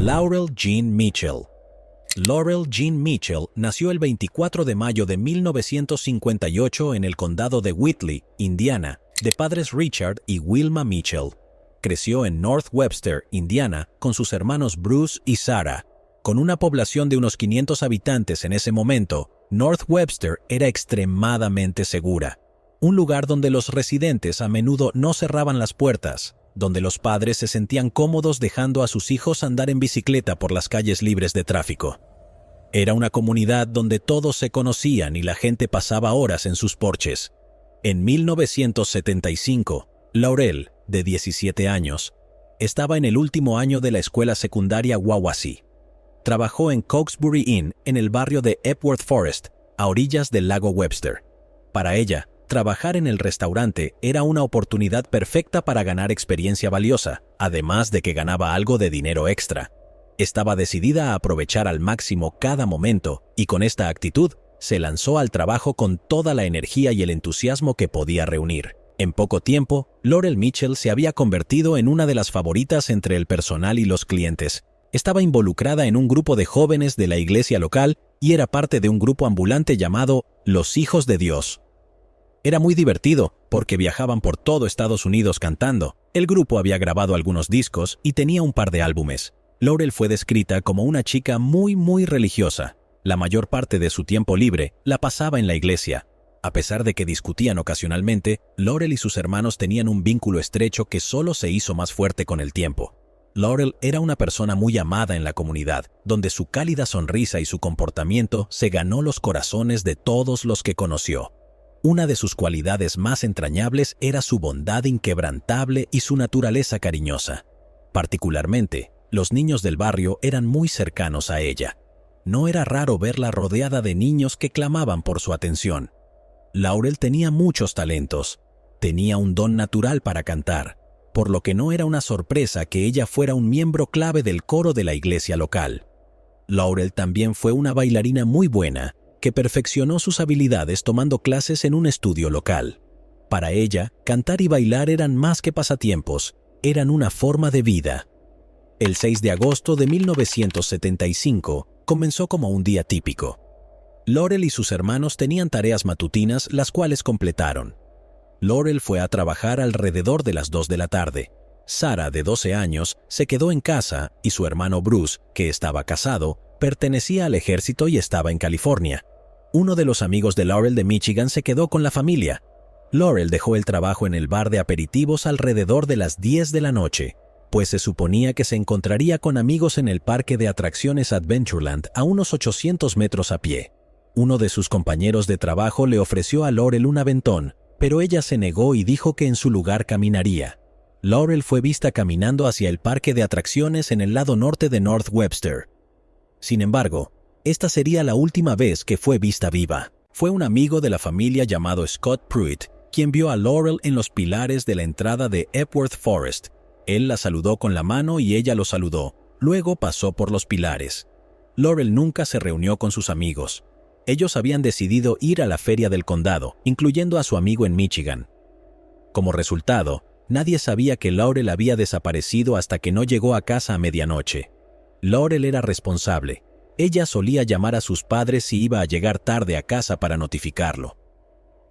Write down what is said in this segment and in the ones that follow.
Laurel Jean Mitchell. Laurel Jean Mitchell nació el 24 de mayo de 1958 en el condado de Whitley, Indiana, de padres Richard y Wilma Mitchell. Creció en North Webster, Indiana, con sus hermanos Bruce y Sarah. Con una población de unos 500 habitantes en ese momento, North Webster era extremadamente segura. Un lugar donde los residentes a menudo no cerraban las puertas, donde los padres se sentían cómodos dejando a sus hijos andar en bicicleta por las calles libres de tráfico. Era una comunidad donde todos se conocían y la gente pasaba horas en sus porches. En 1975, Laurel, de 17 años, estaba en el último año de la escuela secundaria Wawasee. Trabajó en Cokesbury Inn, en el barrio de Epworth Forest, a orillas del lago Webster. Para ella, trabajar en el restaurante era una oportunidad perfecta para ganar experiencia valiosa, además de que ganaba algo de dinero extra. Estaba decidida a aprovechar al máximo cada momento y con esta actitud se lanzó al trabajo con toda la energía y el entusiasmo que podía reunir. En poco tiempo, Laurel Mitchell se había convertido en una de las favoritas entre el personal y los clientes. Estaba involucrada en un grupo de jóvenes de la iglesia local y era parte de un grupo ambulante llamado Los Hijos de Dios. Era muy divertido porque viajaban por todo Estados Unidos cantando. El grupo había grabado algunos discos y tenía un par de álbumes. Laurel fue descrita como una chica muy religiosa. La mayor parte de su tiempo libre la pasaba en la iglesia. A pesar de que discutían ocasionalmente, Laurel y sus hermanos tenían un vínculo estrecho que solo se hizo más fuerte con el tiempo. Laurel era una persona muy amada en la comunidad, donde su cálida sonrisa y su comportamiento se ganó los corazones de todos los que conoció. Una de sus cualidades más entrañables era su bondad inquebrantable y su naturaleza cariñosa. Particularmente, los niños del barrio eran muy cercanos a ella. No era raro verla rodeada de niños que clamaban por su atención. Laurel tenía muchos talentos. Tenía un don natural para cantar, por lo que no era una sorpresa que ella fuera un miembro clave del coro de la iglesia local. Laurel también fue una bailarina muy buena, que perfeccionó sus habilidades tomando clases en un estudio local. Para ella, cantar y bailar eran más que pasatiempos, eran una forma de vida. El 6 de agosto de 1975 comenzó como un día típico. Laurel y sus hermanos tenían tareas matutinas, las cuales completaron. Laurel fue a trabajar alrededor de las 2 de la tarde. Sarah, de 12 años, se quedó en casa y su hermano Bruce, que estaba casado, pertenecía al ejército y estaba en California. Uno de los amigos de Laurel de Michigan se quedó con la familia. Laurel dejó el trabajo en el bar de aperitivos alrededor de las 10 de la noche, pues se suponía que se encontraría con amigos en el parque de atracciones Adventureland a unos 800 metros a pie. Uno de sus compañeros de trabajo le ofreció a Laurel un aventón, pero ella se negó y dijo que en su lugar caminaría. Laurel fue vista caminando hacia el parque de atracciones en el lado norte de North Webster. Sin embargo, esta sería la última vez que fue vista viva. Fue un amigo de la familia llamado Scott Pruitt quien vio a Laurel en los pilares de la entrada de Epworth Forest. Él la saludó con la mano y ella lo saludó. Luego pasó por los pilares. Laurel nunca se reunió con sus amigos. Ellos habían decidido ir a la feria del condado, incluyendo a su amigo en Michigan. Como resultado, nadie sabía que Laurel había desaparecido hasta que no llegó a casa a medianoche. Laurel era responsable. Ella solía llamar a sus padres si iba a llegar tarde a casa para notificarlo.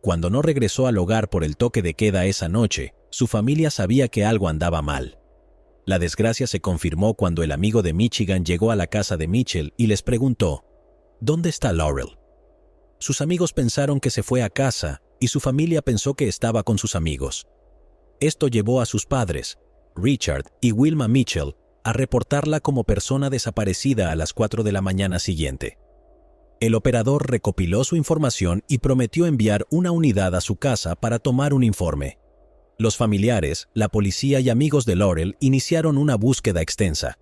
Cuando no regresó al hogar por el toque de queda esa noche, su familia sabía que algo andaba mal. La desgracia se confirmó cuando el amigo de Michigan llegó a la casa de Mitchell y les preguntó, ¿dónde está Laurel? Sus amigos pensaron que se fue a casa y su familia pensó que estaba con sus amigos. Esto llevó a sus padres, Richard y Wilma Mitchell, a reportarla como persona desaparecida a las 4 de la mañana siguiente. El operador recopiló su información y prometió enviar una unidad a su casa para tomar un informe. Los familiares, la policía y amigos de Laurel iniciaron una búsqueda extensa.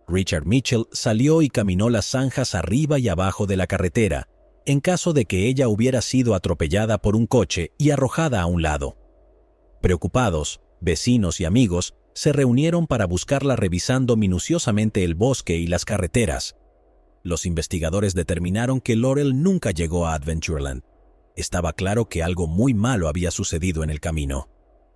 Richard Mitchell salió y caminó las zanjas arriba y abajo de la carretera, en caso de que ella hubiera sido atropellada por un coche y arrojada a un lado. Preocupados, vecinos y amigos se reunieron para buscarla revisando minuciosamente el bosque y las carreteras. Los investigadores determinaron que Laurel nunca llegó a Adventureland. Estaba claro que algo muy malo había sucedido en el camino.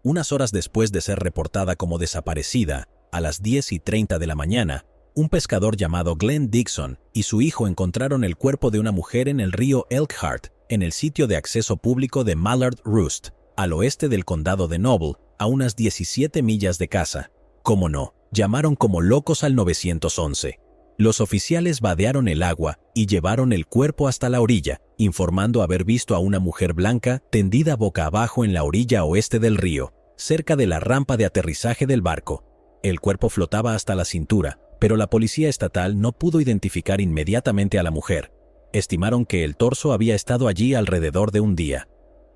Unas horas después de ser reportada como desaparecida, a las 10:30 de la mañana, un pescador llamado Glenn Dixon y su hijo encontraron el cuerpo de una mujer en el río Elkhart, en el sitio de acceso público de Mallard Roost, al oeste del condado de Noble, a unas 17 millas de casa. Cómo no, llamaron como locos al 911. Los oficiales vadearon el agua y llevaron el cuerpo hasta la orilla, informando haber visto a una mujer blanca tendida boca abajo en la orilla oeste del río, cerca de la rampa de aterrizaje del barco. El cuerpo flotaba hasta la cintura, pero la policía estatal no pudo identificar inmediatamente a la mujer. Estimaron que el torso había estado allí alrededor de un día.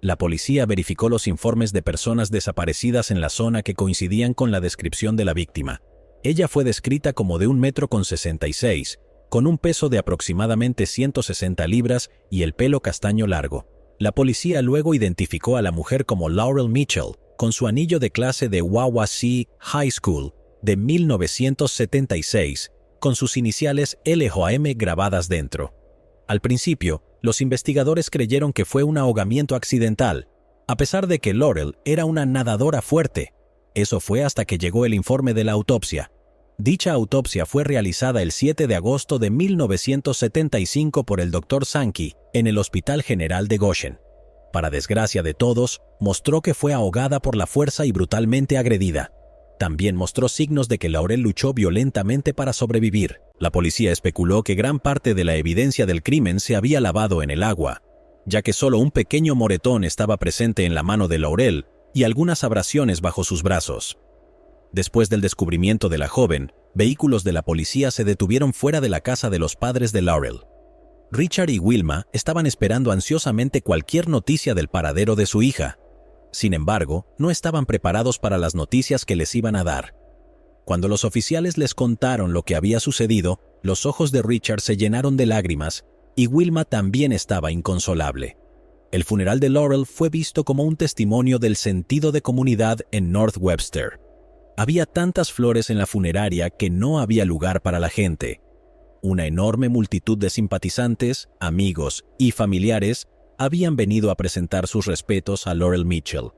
La policía verificó los informes de personas desaparecidas en la zona que coincidían con la descripción de la víctima. Ella fue descrita como de 1,66 m, con un peso de aproximadamente 160 libras y el pelo castaño largo. La policía luego identificó a la mujer como Laurel Mitchell, con su anillo de clase de Wawasee High School de 1976, con sus iniciales LJM grabadas dentro. Al principio, los investigadores creyeron que fue un ahogamiento accidental, a pesar de que Laurel era una nadadora fuerte. Eso fue hasta que llegó el informe de la autopsia. Dicha autopsia fue realizada el 7 de agosto de 1975 por el Dr. Sankey en el Hospital General de Goshen. Para desgracia de todos, mostró que fue ahogada por la fuerza y brutalmente agredida. También mostró signos de que Laurel luchó violentamente para sobrevivir. La policía especuló que gran parte de la evidencia del crimen se había lavado en el agua, ya que solo un pequeño moretón estaba presente en la mano de Laurel y algunas abrasiones bajo sus brazos. Después del descubrimiento de la joven, vehículos de la policía se detuvieron fuera de la casa de los padres de Laurel. Richard y Wilma estaban esperando ansiosamente cualquier noticia del paradero de su hija. Sin embargo, no estaban preparados para las noticias que les iban a dar. Cuando los oficiales les contaron lo que había sucedido, los ojos de Richard se llenaron de lágrimas y Wilma también estaba inconsolable. El funeral de Laurel fue visto como un testimonio del sentido de comunidad en North Webster. Había tantas flores en la funeraria que no había lugar para la gente. Una enorme multitud de simpatizantes, amigos y familiares habían venido a presentar sus respetos a Laurel Mitchell,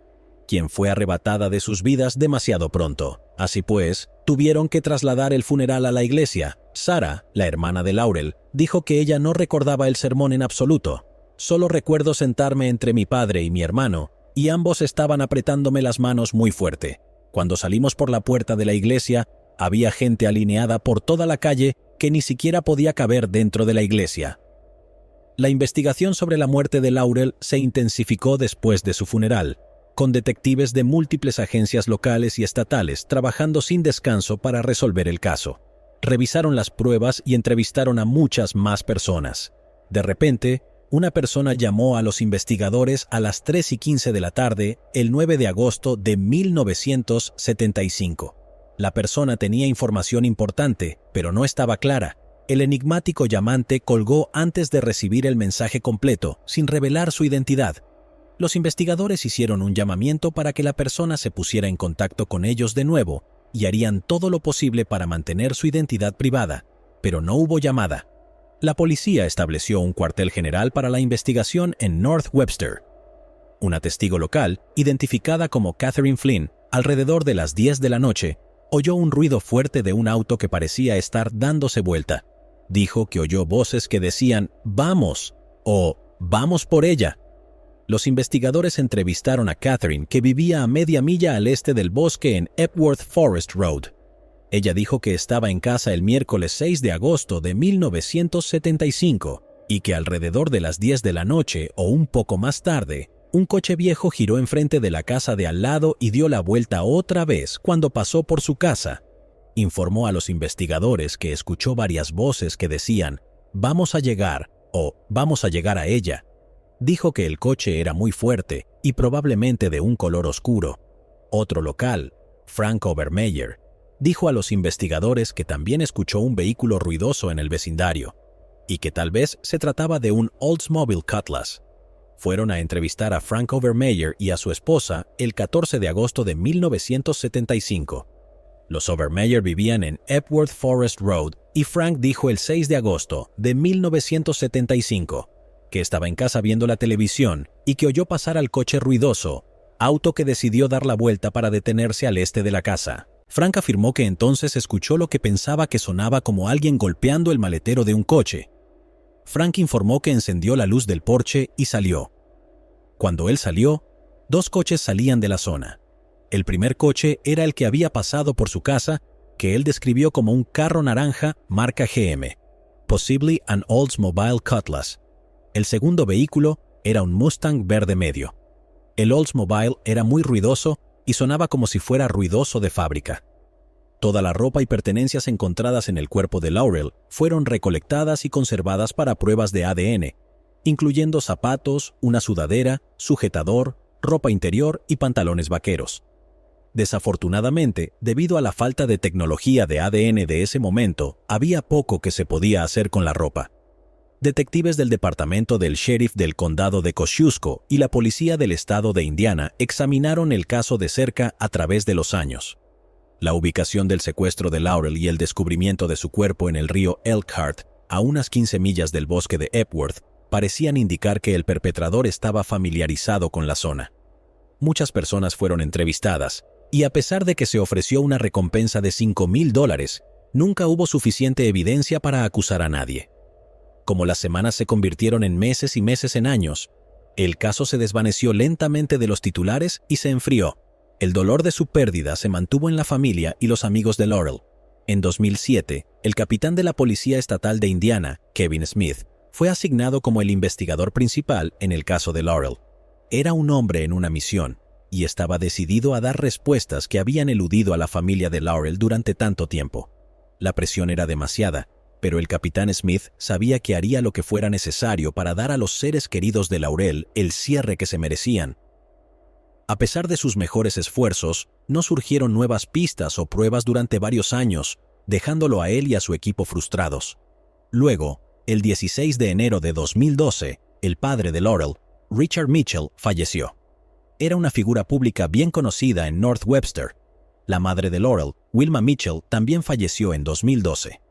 quien fue arrebatada de sus vidas demasiado pronto. Así pues, tuvieron que trasladar el funeral a la iglesia. Sarah, la hermana de Laurel, dijo que ella no recordaba el sermón en absoluto. Solo recuerdo sentarme entre mi padre y mi hermano, y ambos estaban apretándome las manos muy fuerte. Cuando salimos por la puerta de la iglesia, había gente alineada por toda la calle que ni siquiera podía caber dentro de la iglesia. La investigación sobre la muerte de Laurel se intensificó después de su funeral, con detectives de múltiples agencias locales y estatales trabajando sin descanso para resolver el caso. Revisaron las pruebas y entrevistaron a muchas más personas. De repente, una persona llamó a los investigadores a las 3:15 de la tarde, el 9 de agosto de 1975. La persona tenía información importante, pero no estaba clara. El enigmático llamante colgó antes de recibir el mensaje completo, sin revelar su identidad. Los investigadores hicieron un llamamiento para que la persona se pusiera en contacto con ellos de nuevo y harían todo lo posible para mantener su identidad privada, pero no hubo llamada. La policía estableció un cuartel general para la investigación en North Webster. Una testigo local, identificada como Catherine Flynn, alrededor de las 10 de la noche, oyó un ruido fuerte de un auto que parecía estar dándose vuelta. Dijo que oyó voces que decían «¡Vamos!» o «¡Vamos por ella!». Los investigadores entrevistaron a Catherine, que vivía a media milla al este del bosque en Epworth Forest Road. Ella dijo que estaba en casa el miércoles 6 de agosto de 1975 y que alrededor de las 10 de la noche o un poco más tarde, un coche viejo giró enfrente de la casa de al lado y dio la vuelta otra vez cuando pasó por su casa. Informó a los investigadores que escuchó varias voces que decían «Vamos a llegar» o «Vamos a llegar a ella». Dijo que el coche era muy fuerte y probablemente de un color oscuro. Otro local, Frank Overmeyer, dijo a los investigadores que también escuchó un vehículo ruidoso en el vecindario y que tal vez se trataba de un Oldsmobile Cutlass. Fueron a entrevistar a Frank Overmeyer y a su esposa el 14 de agosto de 1975. Los Overmeyer vivían en Epworth Forest Road y Frank dijo el 6 de agosto de 1975 que estaba en casa viendo la televisión y que oyó pasar al coche ruidoso, auto que decidió dar la vuelta para detenerse al este de la casa. Frank afirmó que entonces escuchó lo que pensaba que sonaba como alguien golpeando el maletero de un coche. Frank informó que encendió la luz del porche y salió. Cuando él salió, 2 coches salían de la zona. El primer coche era el que había pasado por su casa, que él describió como un carro naranja marca GM, possibly an Oldsmobile Cutlass. El segundo vehículo era un Mustang verde medio. El Oldsmobile era muy ruidoso y sonaba como si fuera ruidoso de fábrica. Toda la ropa y pertenencias encontradas en el cuerpo de Laurel fueron recolectadas y conservadas para pruebas de ADN, incluyendo zapatos, una sudadera, sujetador, ropa interior y pantalones vaqueros. Desafortunadamente, debido a la falta de tecnología de ADN de ese momento, había poco que se podía hacer con la ropa. Detectives del departamento del sheriff del condado de Kosciuszko y la policía del estado de Indiana examinaron el caso de cerca a través de los años. La ubicación del secuestro de Laurel y el descubrimiento de su cuerpo en el río Elkhart, a unas 15 millas del bosque de Epworth, parecían indicar que el perpetrador estaba familiarizado con la zona. Muchas personas fueron entrevistadas, y a pesar de que se ofreció una recompensa de $5,000, nunca hubo suficiente evidencia para acusar a nadie. Como las semanas se convirtieron en meses y meses en años, el caso se desvaneció lentamente de los titulares y se enfrió. El dolor de su pérdida se mantuvo en la familia y los amigos de Laurel. En 2007, el capitán de la Policía Estatal de Indiana, Kevin Smith, fue asignado como el investigador principal en el caso de Laurel. Era un hombre en una misión, y estaba decidido a dar respuestas que habían eludido a la familia de Laurel durante tanto tiempo. La presión era demasiada, pero el capitán Smith sabía que haría lo que fuera necesario para dar a los seres queridos de Laurel el cierre que se merecían. A pesar de sus mejores esfuerzos, no surgieron nuevas pistas o pruebas durante varios años, dejándolo a él y a su equipo frustrados. Luego, el 16 de enero de 2012, el padre de Laurel, Richard Mitchell, falleció. Era una figura pública bien conocida en North Webster. La madre de Laurel, Wilma Mitchell, también falleció en 2012.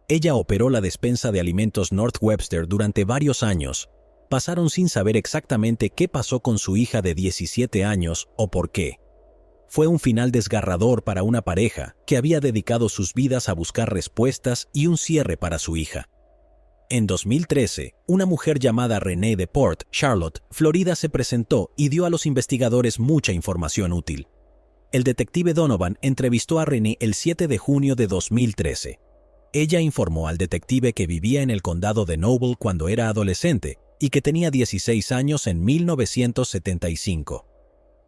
Ella operó la despensa de alimentos North Webster durante varios años. Pasaron sin saber exactamente qué pasó con su hija de 17 años o por qué. Fue un final desgarrador para una pareja que había dedicado sus vidas a buscar respuestas y un cierre para su hija. En 2013, una mujer llamada Renee de Port Charlotte, Florida, se presentó y dio a los investigadores mucha información útil. El detective Donovan entrevistó a Renee el 7 de junio de 2013. Ella informó al detective que vivía en el condado de Noble cuando era adolescente y que tenía 16 años en 1975.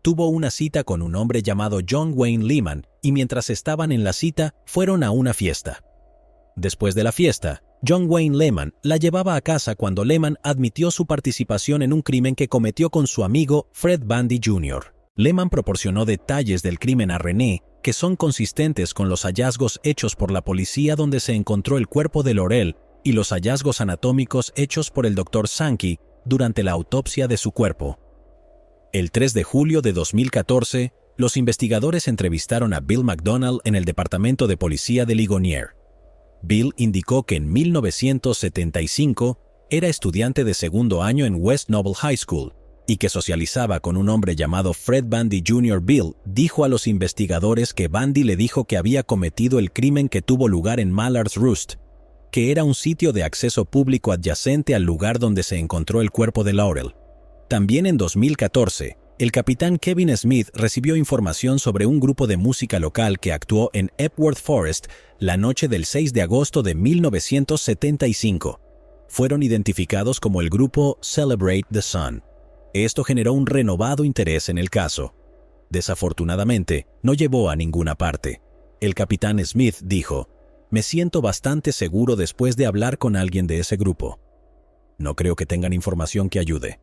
Tuvo una cita con un hombre llamado John Wayne Lehman y mientras estaban en la cita, fueron a una fiesta. Después de la fiesta, John Wayne Lehman la llevaba a casa cuando Lehman admitió su participación en un crimen que cometió con su amigo Fred Bundy Jr. Lehman proporcionó detalles del crimen a Renee que son consistentes con los hallazgos hechos por la policía donde se encontró el cuerpo de Laurel y los hallazgos anatómicos hechos por el Dr. Sankey durante la autopsia de su cuerpo. El 3 de julio de 2014, los investigadores entrevistaron a Bill McDonald en el Departamento de Policía de Ligonier. Bill indicó que en 1975 era estudiante de segundo año en West Noble High School y que socializaba con un hombre llamado Fred Bundy Jr. Bill dijo a los investigadores que Bundy le dijo que había cometido el crimen que tuvo lugar en Mallard's Roost, que era un sitio de acceso público adyacente al lugar donde se encontró el cuerpo de Laurel. También en 2014, el capitán Kevin Smith recibió información sobre un grupo de música local que actuó en Epworth Forest la noche del 6 de agosto de 1975. Fueron identificados como el grupo Celebrate the Sun. Esto generó un renovado interés en el caso. Desafortunadamente, no llevó a ninguna parte. El capitán Smith dijo: "Me siento bastante seguro después de hablar con alguien de ese grupo. No creo que tengan información que ayude".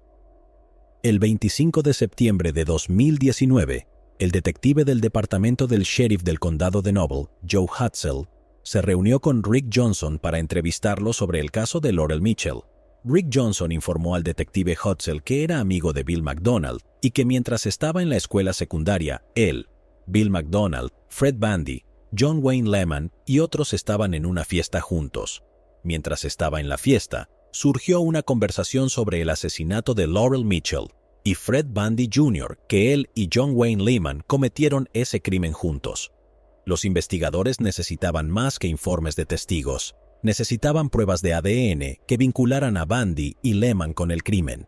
El 25 de septiembre de 2019, el detective del departamento del sheriff del condado de Noble, Joe Hutzel, se reunió con Rick Johnson para entrevistarlo sobre el caso de Laurel Mitchell. Rick Johnson informó al detective Hutzel que era amigo de Bill McDonald y que mientras estaba en la escuela secundaria, él, Bill McDonald, Fred Bundy, John Wayne Lehman y otros estaban en una fiesta juntos. Mientras estaba en la fiesta, surgió una conversación sobre el asesinato de Laurel Mitchell y Fred Bundy Jr., que él y John Wayne Lehman cometieron ese crimen juntos. Los investigadores necesitaban más que informes de testigos. Necesitaban pruebas de ADN que vincularan a Bundy y Lehman con el crimen.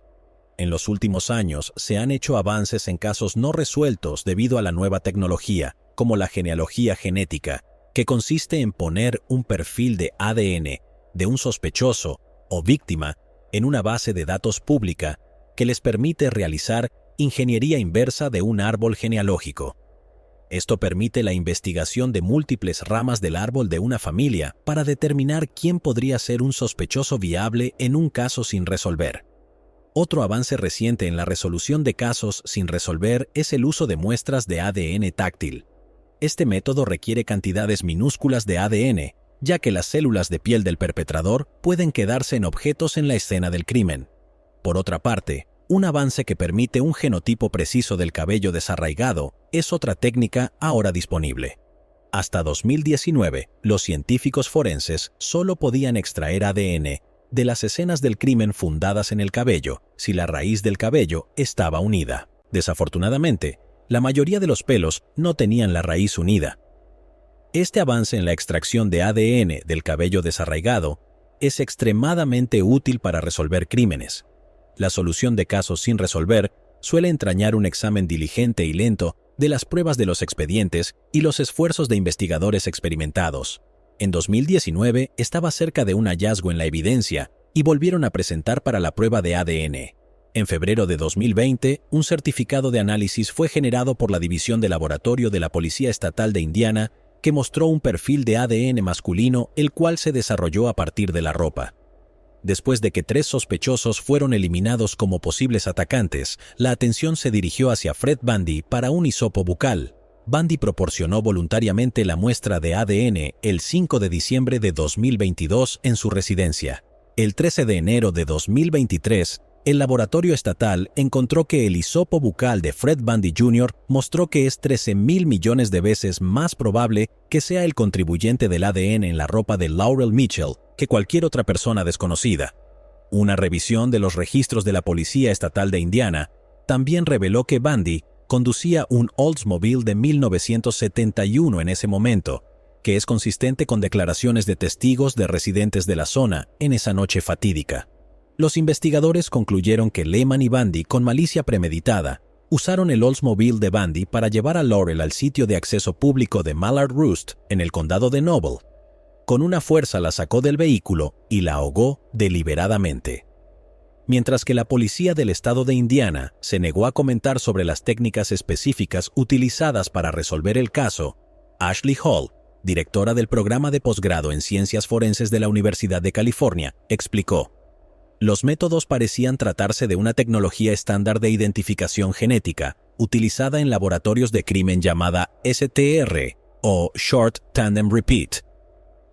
En los últimos años se han hecho avances en casos no resueltos debido a la nueva tecnología, como la genealogía genética, que consiste en poner un perfil de ADN de un sospechoso o víctima en una base de datos pública que les permite realizar ingeniería inversa de un árbol genealógico. Esto permite la investigación de múltiples ramas del árbol de una familia para determinar quién podría ser un sospechoso viable en un caso sin resolver. Otro avance reciente en la resolución de casos sin resolver es el uso de muestras de ADN táctil. Este método requiere cantidades minúsculas de ADN, ya que las células de piel del perpetrador pueden quedarse en objetos en la escena del crimen. Por otra parte, un avance que permite un genotipo preciso del cabello desarraigado es otra técnica ahora disponible. Hasta 2019, los científicos forenses solo podían extraer ADN de las escenas del crimen fundadas en el cabello si la raíz del cabello estaba unida. Desafortunadamente, la mayoría de los pelos no tenían la raíz unida. Este avance en la extracción de ADN del cabello desarraigado es extremadamente útil para resolver crímenes. La solución de casos sin resolver suele entrañar un examen diligente y lento de las pruebas de los expedientes y los esfuerzos de investigadores experimentados. En 2019 estaba cerca de un hallazgo en la evidencia y volvieron a presentar para la prueba de ADN. En febrero de 2020, un certificado de análisis fue generado por la División de Laboratorio de la Policía Estatal de Indiana que mostró un perfil de ADN masculino el cual se desarrolló a partir de la ropa. Después de que 3 sospechosos fueron eliminados como posibles atacantes, la atención se dirigió hacia Fred Bundy para un hisopo bucal. Bundy proporcionó voluntariamente la muestra de ADN el 5 de diciembre de 2022 en su residencia. El 13 de enero de 2023, el laboratorio estatal encontró que el hisopo bucal de Fred Bundy Jr. mostró que es 13,000 millones de veces más probable que sea el contribuyente del ADN en la ropa de Laurel Mitchell que cualquier otra persona desconocida. Una revisión de los registros de la Policía Estatal de Indiana también reveló que Bundy conducía un Oldsmobile de 1971 en ese momento, que es consistente con declaraciones de testigos de residentes de la zona en esa noche fatídica. Los investigadores concluyeron que Lehman y Bundy, con malicia premeditada, usaron el Oldsmobile de Bundy para llevar a Laurel al sitio de acceso público de Mallard Roost, en el condado de Noble. Con una fuerza la sacó del vehículo y la ahogó deliberadamente. Mientras que la policía del estado de Indiana se negó a comentar sobre las técnicas específicas utilizadas para resolver el caso, Ashley Hall, directora del programa de posgrado en Ciencias Forenses de la Universidad de California, explicó: los métodos parecían tratarse de una tecnología estándar de identificación genética, utilizada en laboratorios de crimen llamada STR, o Short Tandem Repeat.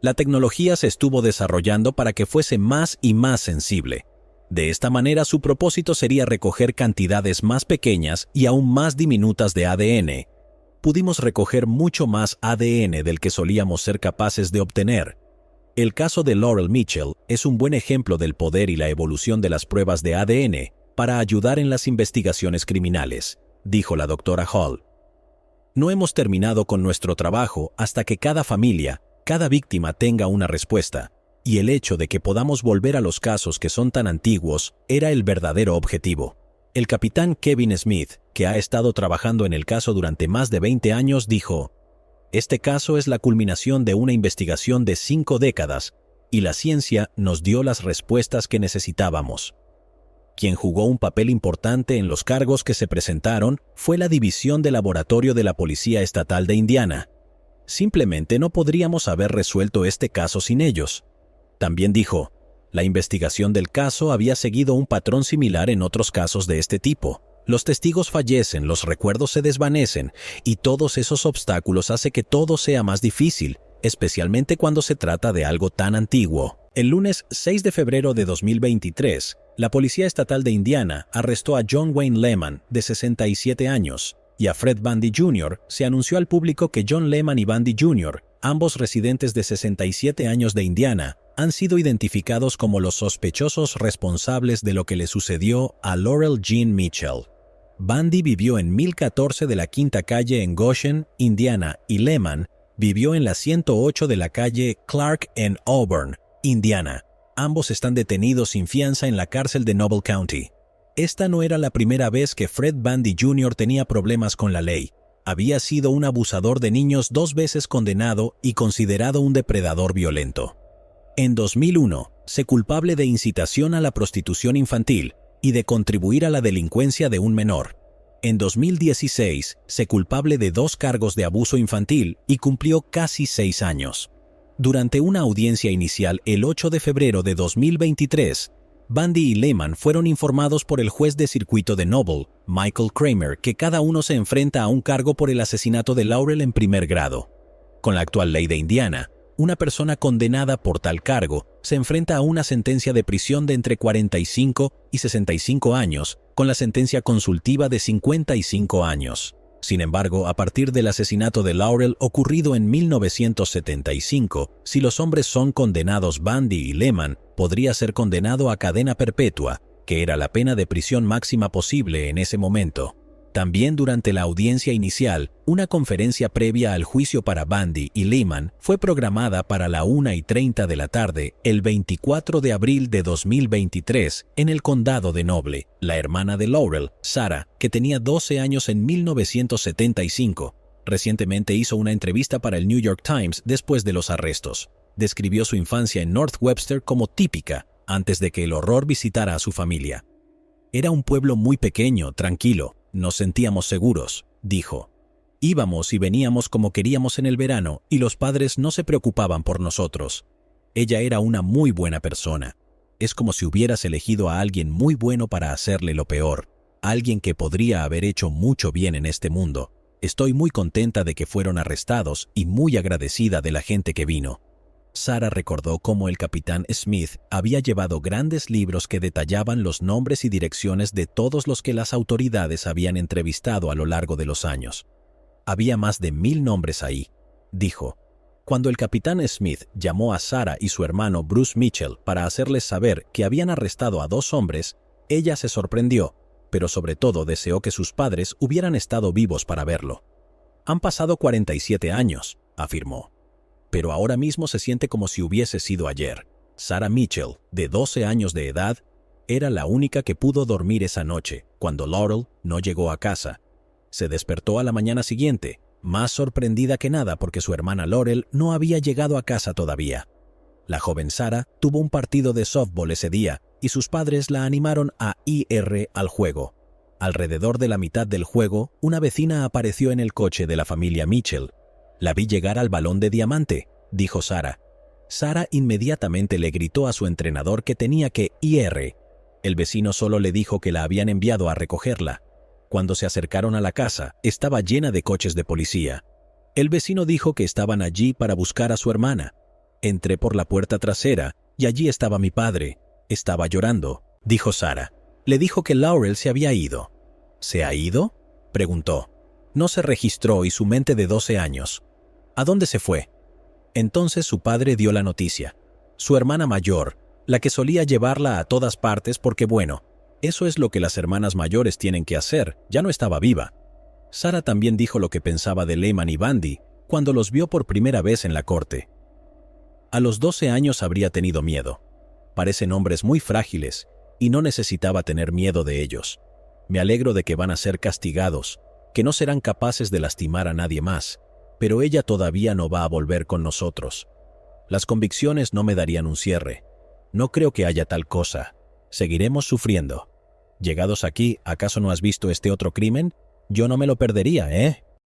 La tecnología se estuvo desarrollando para que fuese más y más sensible. De esta manera, su propósito sería recoger cantidades más pequeñas y aún más diminutas de ADN. Pudimos recoger mucho más ADN del que solíamos ser capaces de obtener. El caso de Laurel Mitchell es un buen ejemplo del poder y la evolución de las pruebas de ADN para ayudar en las investigaciones criminales, dijo la doctora Hall. No hemos terminado con nuestro trabajo hasta que cada familia, cada víctima tenga una respuesta, y el hecho de que podamos volver a los casos que son tan antiguos era el verdadero objetivo. El capitán Kevin Smith, que ha estado trabajando en el caso durante más de 20 años, dijo: este caso es la culminación de una investigación de 5 décadas, y la ciencia nos dio las respuestas que necesitábamos. Quien jugó un papel importante en los cargos que se presentaron fue la División de Laboratorio de la Policía Estatal de Indiana. Simplemente no podríamos haber resuelto este caso sin ellos. También dijo: la investigación del caso había seguido un patrón similar en otros casos de este tipo. Los testigos fallecen, los recuerdos se desvanecen, y todos esos obstáculos hacen que todo sea más difícil, especialmente cuando se trata de algo tan antiguo. El lunes 6 de febrero de 2023, la Policía Estatal de Indiana arrestó a John Wayne Lehman, de 67 años, y a Fred Bundy Jr. Se anunció al público que John Lehman y Bundy Jr., ambos residentes de 67 años de Indiana, han sido identificados como los sospechosos responsables de lo que le sucedió a Laurel Jean Mitchell. Bundy vivió en 1014 de la Quinta Calle en Goshen, Indiana, y Lehman Vivió en la 108 de la calle Clark en Auburn, Indiana. Ambos están detenidos sin fianza en la cárcel de Noble County. Esta no era la primera vez que Fred Bundy Jr. tenía problemas con la ley. Había sido un abusador de niños 2 veces condenado y considerado un depredador violento. En 2001, se culpable de incitación a la prostitución infantil y de contribuir a la delincuencia de un menor. En 2016, se culpable de 2 cargos de abuso infantil y cumplió casi 6 años. Durante una audiencia inicial el 8 de febrero de 2023, Bundy y Lehman fueron informados por el juez de circuito de Noble, Michael Kramer, que cada uno se enfrenta a un cargo por el asesinato de Laurel en primer grado. Con la actual ley de Indiana, una persona condenada por tal cargo se enfrenta a una sentencia de prisión de entre 45 y 65 años, con la sentencia consultiva de 55 años. Sin embargo, a partir del asesinato de Laurel ocurrido en 1975, si los hombres son condenados Bundy y Lehman, podría ser condenado a cadena perpetua, que era la pena de prisión máxima posible en ese momento. También durante la audiencia inicial, una conferencia previa al juicio para Bundy y Lehman fue programada para la 1:30 de la tarde, el 24 de abril de 2023, en el condado de Noble. La hermana de Laurel, Sarah, que tenía 12 años en 1975, recientemente hizo una entrevista para el New York Times después de los arrestos. Describió su infancia en North Webster como típica, antes de que el horror visitara a su familia. Era un pueblo muy pequeño, tranquilo. Nos sentíamos seguros, dijo. Íbamos y veníamos como queríamos en el verano y los padres no se preocupaban por nosotros. Ella era una muy buena persona. Es como si hubieras elegido a alguien muy bueno para hacerle lo peor, alguien que podría haber hecho mucho bien en este mundo. Estoy muy contenta de que fueron arrestados y muy agradecida de la gente que vino. Sarah recordó cómo el capitán Smith había llevado grandes libros que detallaban los nombres y direcciones de todos los que las autoridades habían entrevistado a lo largo de los años. Había más de 1000 nombres ahí, dijo. Cuando el capitán Smith llamó a Sarah y su hermano Bruce Mitchell para hacerles saber que habían arrestado a 2 hombres, ella se sorprendió, pero sobre todo deseó que sus padres hubieran estado vivos para verlo. Han pasado 47 años, afirmó. Pero ahora mismo se siente como si hubiese sido ayer. Sarah Mitchell, de 12 años de edad, era la única que pudo dormir esa noche, cuando Laurel no llegó a casa. Se despertó a la mañana siguiente, más sorprendida que nada porque su hermana Laurel no había llegado a casa todavía. La joven Sarah tuvo un partido de softball ese día y sus padres la animaron a ir al juego. Alrededor de la mitad del juego, una vecina apareció en el coche de la familia Mitchell. «La vi llegar al balón de diamante», dijo Sarah. Sarah inmediatamente le gritó a su entrenador que tenía que ir. El vecino solo le dijo que la habían enviado a recogerla. Cuando se acercaron a la casa, estaba llena de coches de policía. El vecino dijo que estaban allí para buscar a su hermana. Entré por la puerta trasera y allí estaba mi padre. Estaba llorando, dijo Sarah. Le dijo que Laurel se había ido. ¿Se ha ido?, preguntó. No se registró y su mente de 12 años. ¿A dónde se fue? Entonces su padre dio la noticia. Su hermana mayor, la que solía llevarla a todas partes porque bueno, eso es lo que las hermanas mayores tienen que hacer, ya no estaba viva. Sarah también dijo lo que pensaba de Lehman y Bundy cuando los vio por primera vez en la corte. A los 12 años habría tenido miedo. Parecen hombres muy frágiles y no necesitaba tener miedo de ellos. Me alegro de que van a ser castigados, que no serán capaces de lastimar a nadie más. Pero ella todavía no va a volver con nosotros. Las convicciones no me darían un cierre. No creo que haya tal cosa. Seguiremos sufriendo. Llegados aquí, ¿acaso no has visto este otro crimen? Yo no me lo perdería, ¿eh?